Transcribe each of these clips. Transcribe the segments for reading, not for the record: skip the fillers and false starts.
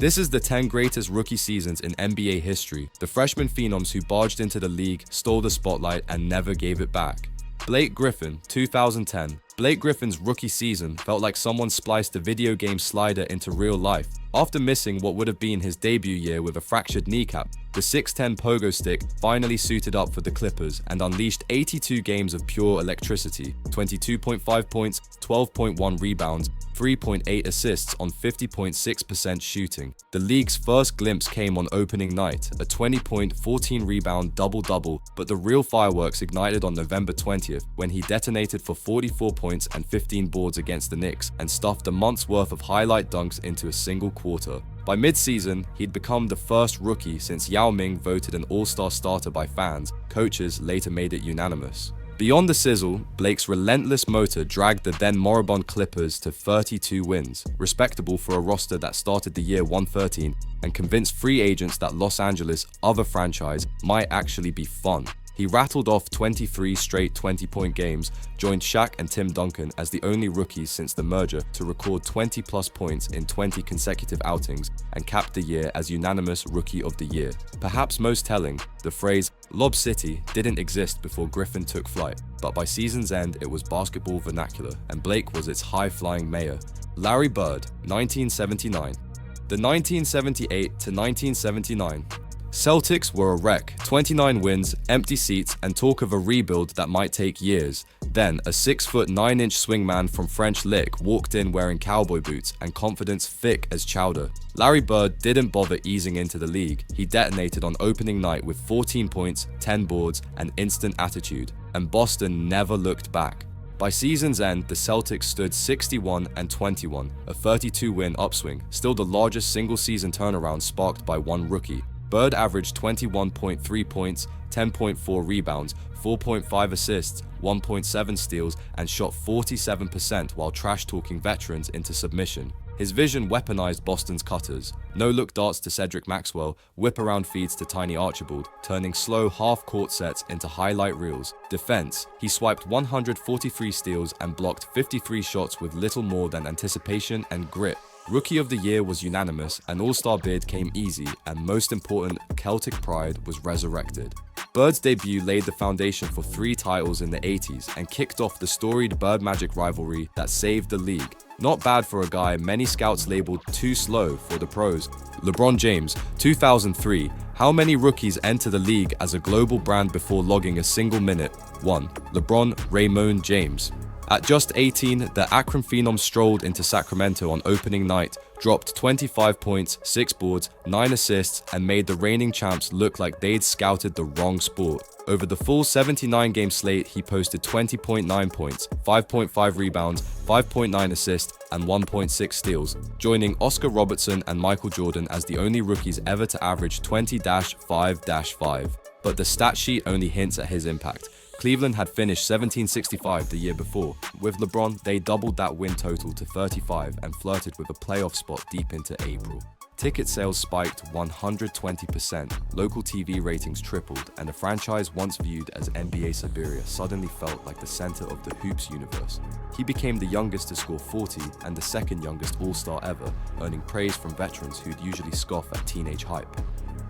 This is the 10 greatest rookie seasons in NBA history. The freshman phenoms who barged into the league, stole the spotlight, and never gave it back. Blake Griffin, 2010. Blake Griffin's rookie season felt like someone spliced a video game slider into real life. After missing what would have been his debut year with a fractured kneecap, the 6'10 pogo stick finally suited up for the Clippers and unleashed 82 games of pure electricity, 22.5 points, 12.1 rebounds, 3.8 assists on 50.6% shooting. The league's first glimpse came on opening night, a 20-point, 14-rebound double-double, but the real fireworks ignited on November 20th when he detonated for 44 points and 15 boards against the Knicks and stuffed a month's worth of highlight dunks into a single quarter. By mid-season, he'd become the first rookie since Yao Ming voted an all-star starter by fans. Coaches later made it unanimous. Beyond the sizzle, Blake's relentless motor dragged the then moribund Clippers to 32 wins, respectable for a roster that started the year 113 and convinced free agents that Los Angeles' other franchise might actually be fun. He rattled off 23 straight 20-point games, joined Shaq and Tim Duncan as the only rookies since the merger to record 20-plus points in 20 consecutive outings, and capped the year as unanimous Rookie of the Year. Perhaps most telling, the phrase "Lob City" didn't exist before Griffin took flight, but by season's end it was basketball vernacular, and Blake was its high-flying mayor. Larry Bird, 1979. The 1978 to 1979 Celtics were a wreck, 29 wins, empty seats, and talk of a rebuild that might take years. Then, a 6'9" swingman from French Lick walked in wearing cowboy boots and confidence thick as chowder. Larry Bird didn't bother easing into the league. He detonated on opening night with 14 points, 10 boards, and instant attitude, and Boston never looked back. By season's end, the Celtics stood 61-21, a 32-win upswing, still the largest single-season turnaround sparked by one rookie. Bird averaged 21.3 points, 10.4 rebounds, 4.5 assists, 1.7 steals, and shot 47% while trash-talking veterans into submission. His vision weaponized Boston's cutters. No-look darts to Cedric Maxwell, whip-around feeds to Tiny Archibald, turning slow half-court sets into highlight reels. Defense, he swiped 143 steals and blocked 53 shots with little more than anticipation and grit. Rookie of the Year was unanimous, an all-star bid came easy, and most important, Celtic pride was resurrected. Bird's debut laid the foundation for 3 titles in the 80s and kicked off the storied Bird Magic rivalry that saved the league. Not bad for a guy many scouts labeled too slow for the pros. LeBron James, 2003. How many rookies enter the league as a global brand before logging a single minute? 1. LeBron Raymond James. At just 18, the Akron Phenom strolled into Sacramento on opening night, dropped 25 points, 6 boards, 9 assists, and made the reigning champs look like they'd scouted the wrong sport. Over the full 79-game slate, he posted 20.9 points, 5.5 rebounds, 5.9 assists, and 1.6 steals, joining Oscar Robertson and Michael Jordan as the only rookies ever to average 20-5-5. But the stat sheet only hints at his impact. Cleveland had finished 1765 the year before. With LeBron, they doubled that win total to 35 and flirted with a playoff spot deep into April. Ticket sales spiked 120%, local TV ratings tripled, and a franchise once viewed as NBA Siberia suddenly felt like the center of the hoops universe. He became the youngest to score 40 and the second youngest All-Star ever, earning praise from veterans who'd usually scoff at teenage hype.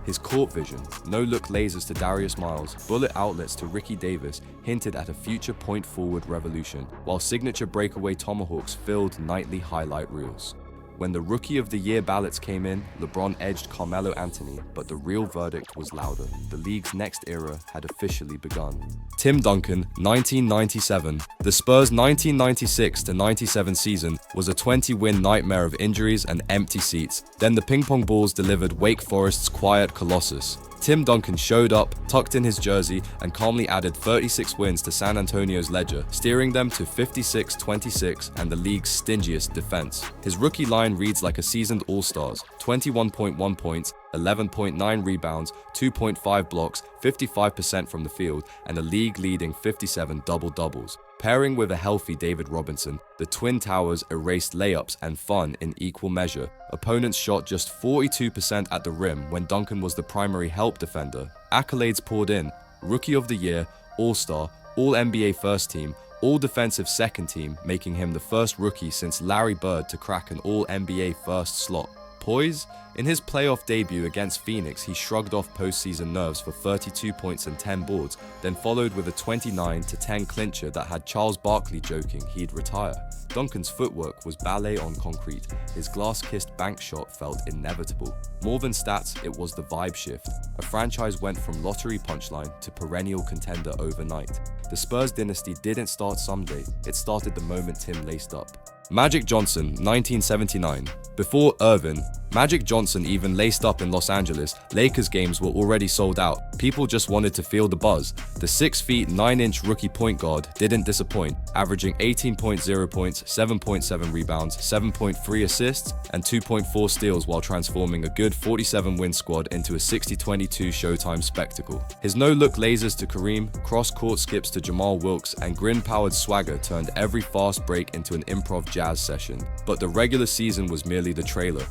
His court vision, no-look lasers to Darius Miles, bullet outlets to Ricky Davis hinted at a future point-forward revolution, while signature breakaway tomahawks filled nightly highlight reels. When the Rookie of the Year ballots came in, LeBron edged Carmelo Anthony, but the real verdict was louder. The league's next era had officially begun. Tim Duncan, 1997. The Spurs' 1996-97 season was a 20-win nightmare of injuries and empty seats. Then the ping-pong balls delivered Wake Forest's quiet colossus. Tim Duncan showed up, tucked in his jersey, and calmly added 36 wins to San Antonio's ledger, steering them to 56-26 and the league's stingiest defense. His rookie line reads like a seasoned All-Stars: 21.1 points, 11.9 rebounds, 2.5 blocks, 55% from the field, and a league-leading 57 double-doubles. Pairing with a healthy David Robinson, the Twin Towers erased layups and fun in equal measure. Opponents shot just 42% at the rim when Duncan was the primary help defender. Accolades poured in: Rookie of the Year, All-Star, All-NBA First Team, All-Defensive Second Team, making him the first rookie since Larry Bird to crack an All-NBA first slot. poise? In his playoff debut against Phoenix, he shrugged off postseason nerves for 32 points and 10 boards, then followed with a 29-10 clincher that had Charles Barkley joking he'd retire. Duncan's footwork was ballet on concrete. His glass-kissed bank shot felt inevitable. More than stats, it was the vibe shift. A franchise went from lottery punchline to perennial contender overnight. The Spurs dynasty didn't start someday, it started the moment Tim laced up. Magic Johnson, 1979. Before Irvin, Magic Johnson even laced up in Los Angeles, Lakers games were already sold out. People just wanted to feel the buzz. The 6 feet 9-inch rookie point guard didn't disappoint, averaging 18.0 points, 7.7 rebounds, 7.3 assists, and 2.4 steals while transforming a good 47-win squad into a 60-22 Showtime spectacle. His no-look lasers to Kareem, cross-court skips to Jamal Wilkes, and grin-powered swagger turned every fast break into an improv jazz session. But the regular season was merely the trailer.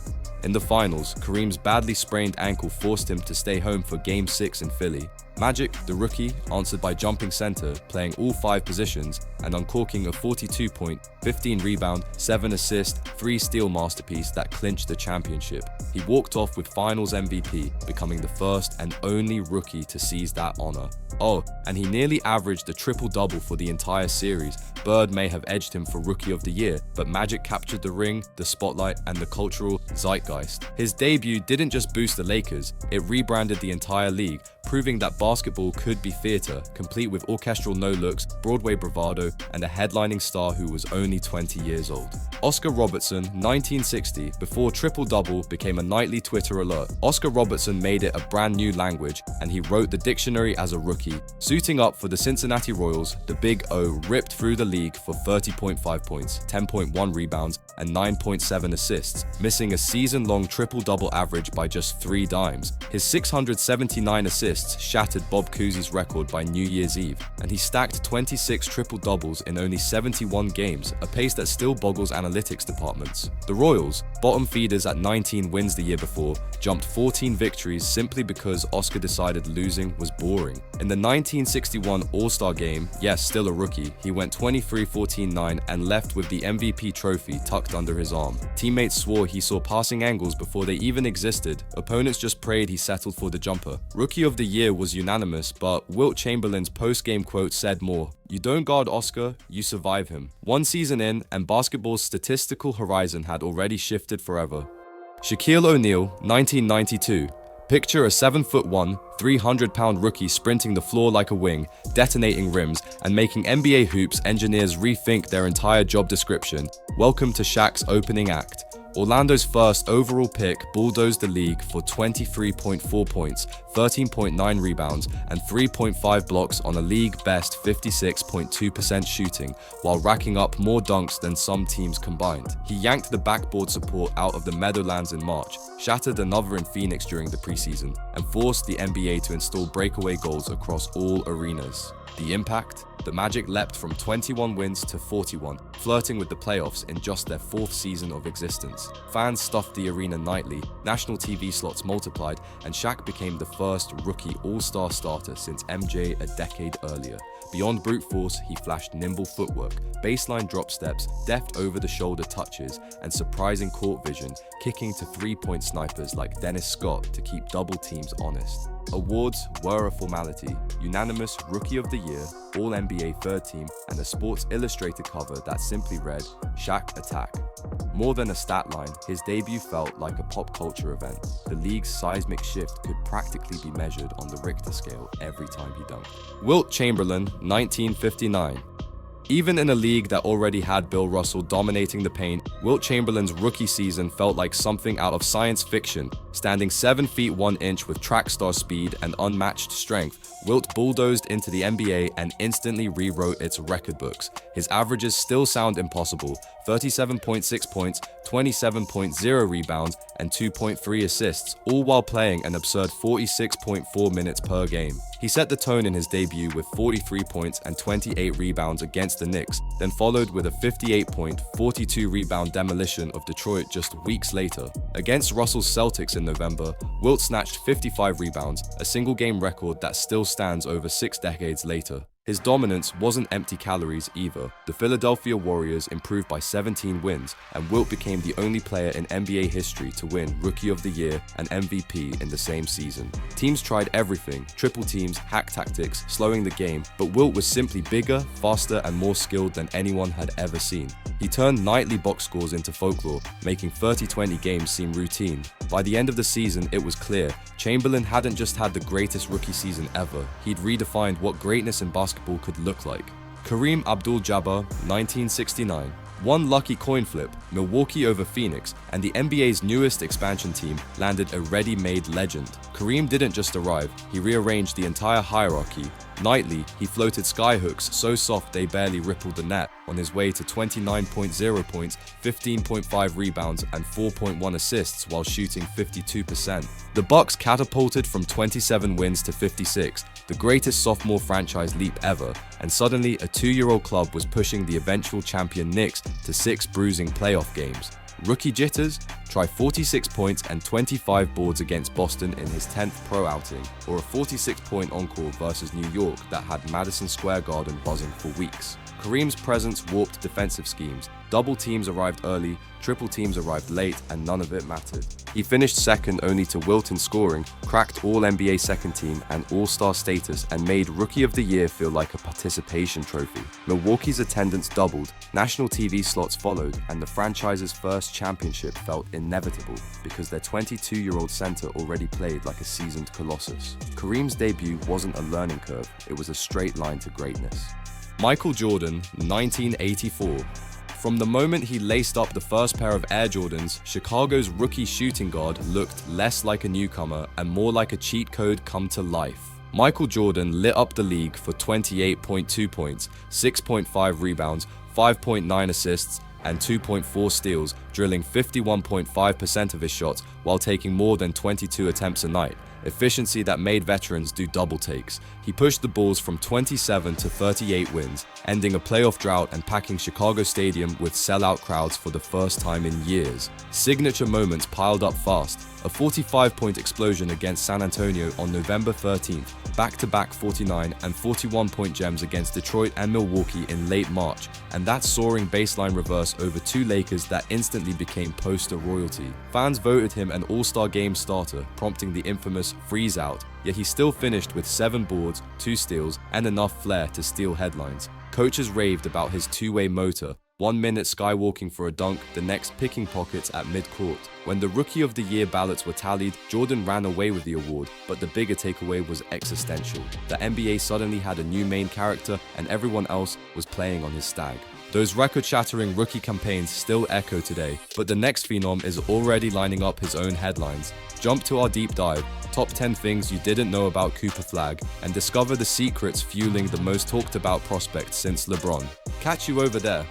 In the finals, Kareem's badly sprained ankle forced him to stay home for Game 6 in Philly. Magic, the rookie, answered by jumping center, playing all 5 positions, and uncorking a 42-point, 15-rebound, 7-assist, 3-steal masterpiece that clinched the championship. He walked off with Finals MVP, becoming the first and only rookie to seize that honor. Oh, and he nearly averaged a triple-double for the entire series. Bird may have edged him for Rookie of the Year, but Magic captured the ring, the spotlight, and the cultural zeitgeist. His debut didn't just boost the Lakers, it rebranded the entire league, proving that basketball could be theater, complete with orchestral no-looks, Broadway bravado, and a headlining star who was only 20 years old. Oscar Robertson, 1960, before triple-double became a nightly Twitter alert. Oscar Robertson made it a brand new language, and he wrote the dictionary as a rookie. Suiting up for the Cincinnati Royals, the Big O ripped through the league for 30.5 points, 10.1 rebounds, and 9.7 assists, missing a season-long triple-double average by just 3 dimes. His 679 assists shattered Bob Cousy's record by New Year's Eve, and he stacked 26 triple-doubles in only 71 games, a pace that still boggles analytics departments. The Royals, bottom feeders at 19 wins the year before, jumped 14 victories simply because Oscar decided losing was boring. In the 1961 All-Star game, yes, still a rookie, he went 23-14-9 and left with the MVP trophy tucked under his arm. Teammates swore he saw passing angles before they even existed. Opponents just prayed he settled for the jumper. Rookie of the Year was unanimous, but Wilt Chamberlain's post-game quote said more. You don't guard Oscar, you survive him. One season in, and basketball's statistical horizon had already shifted forever. Shaquille O'Neal, 1992. Picture a 7'1", 300-pound rookie sprinting the floor like a wing, detonating rims, and making NBA hoops engineers rethink their entire job description. Welcome to Shaq's opening act. Orlando's first overall pick bulldozed the league for 23.4 points, 13.9 rebounds, and 3.5 blocks on a league-best 56.2% shooting, while racking up more dunks than some teams combined. He yanked the backboard support out of the Meadowlands in March, shattered another in Phoenix during the preseason, and forced the NBA to install breakaway goals across all arenas. The impact? The Magic leapt from 21 wins to 41, flirting with the playoffs in just their 4th season of existence. Fans stuffed the arena nightly, national TV slots multiplied, and Shaq became the first rookie all-star starter since MJ a decade earlier. Beyond brute force, he flashed nimble footwork, baseline drop steps, deft over-the-shoulder touches, and surprising court vision, kicking to 3-point snipers like Dennis Scott to keep double teams honest. Awards were a formality: unanimous Rookie of the Year, All-NBA Third Team, and a Sports Illustrated cover that simply read, Shaq Attack. More than a stat line, his debut felt like a pop culture event. The league's seismic shift could practically be measured on the Richter scale every time he dunked. Wilt Chamberlain, 1959. Even in a league that already had Bill Russell dominating the paint, Wilt Chamberlain's rookie season felt like something out of science fiction. Standing 7 feet 1 inch with track star speed and unmatched strength, Wilt bulldozed into the NBA and instantly rewrote its record books. His averages still sound impossible: 37.6 points, 27.0 rebounds, and 2.3 assists, all while playing an absurd 46.4 minutes per game. He set the tone in his debut with 43 points and 28 rebounds against the Knicks, then followed with a 58-point, 42-rebound demolition of Detroit just weeks later. Against Russell's Celtics in November, Wilt snatched 55 rebounds, a single-game record that still stands over 6 decades later. His dominance wasn't empty calories either. The Philadelphia Warriors improved by 17 wins, and Wilt became the only player in NBA history to win Rookie of the Year and MVP in the same season. Teams tried everything, triple teams, hack tactics, slowing the game, but Wilt was simply bigger, faster, and more skilled than anyone had ever seen. He turned nightly box scores into folklore, making 30-20 games seem routine. By the end of the season, it was clear Chamberlain hadn't just had the greatest rookie season ever, he'd redefined what greatness in basketball could look like. Kareem Abdul-Jabbar, 1969. One lucky coin flip, Milwaukee over Phoenix, and the NBA's newest expansion team landed a ready-made legend. Kareem didn't just arrive, he rearranged the entire hierarchy. Nightly, he floated skyhooks so soft they barely rippled the net, on his way to 29.0 points, 15.5 rebounds, and 4.1 assists while shooting 52%. The Bucks catapulted from 27 wins to 56, the greatest sophomore franchise leap ever, and suddenly a 2-year-old club was pushing the eventual champion Knicks to 6 bruising playoff games. Rookie jitters? Try 46 points and 25 boards against Boston in his 10th pro outing, or a 46-point encore versus New York that had Madison Square Garden buzzing for weeks. Kareem's presence warped defensive schemes. Double teams arrived early, triple teams arrived late, and none of it mattered. He finished second only to Wilt in scoring, cracked All-NBA second team and All-Star status, and made Rookie of the Year feel like a participation trophy. Milwaukee's attendance doubled, national TV slots followed, and the franchise's first championship felt inevitable because their 22-year-old center already played like a seasoned colossus. Kareem's debut wasn't a learning curve, it was a straight line to greatness. Michael Jordan, 1984. From the moment he laced up the first pair of Air Jordans, Chicago's rookie shooting guard looked less like a newcomer and more like a cheat code come to life. Michael Jordan lit up the league for 28.2 points, 6.5 rebounds, 5.9 assists, and 2.4 steals, drilling 51.5% of his shots while taking more than 22 attempts a night. Efficiency that made veterans do double takes. He pushed the Bulls from 27 to 38 wins, ending a playoff drought and packing Chicago Stadium with sellout crowds for the first time in years. Signature moments piled up fast. A 45-point explosion against San Antonio on November 13th, back-to-back 49 and 41-point gems against Detroit and Milwaukee in late March, and that soaring baseline reverse over 2 Lakers that instantly became poster royalty. Fans voted him an All-Star Game starter, prompting the infamous freeze out, yet he still finished with 7 boards, 2 steals, and enough flair to steal headlines. Coaches raved about his two-way motor, 1 minute skywalking for a dunk, the next picking pockets at mid-court. When the Rookie of the Year ballots were tallied, Jordan ran away with the award, but the bigger takeaway was existential. The NBA suddenly had a new main character, and everyone else was playing on his stag. Those record-shattering rookie campaigns still echo today, but the next phenom is already lining up his own headlines. Jump to our deep dive, top 10 things you didn't know about Cooper Flagg, and discover the secrets fueling the most talked about prospect since LeBron. Catch you over there.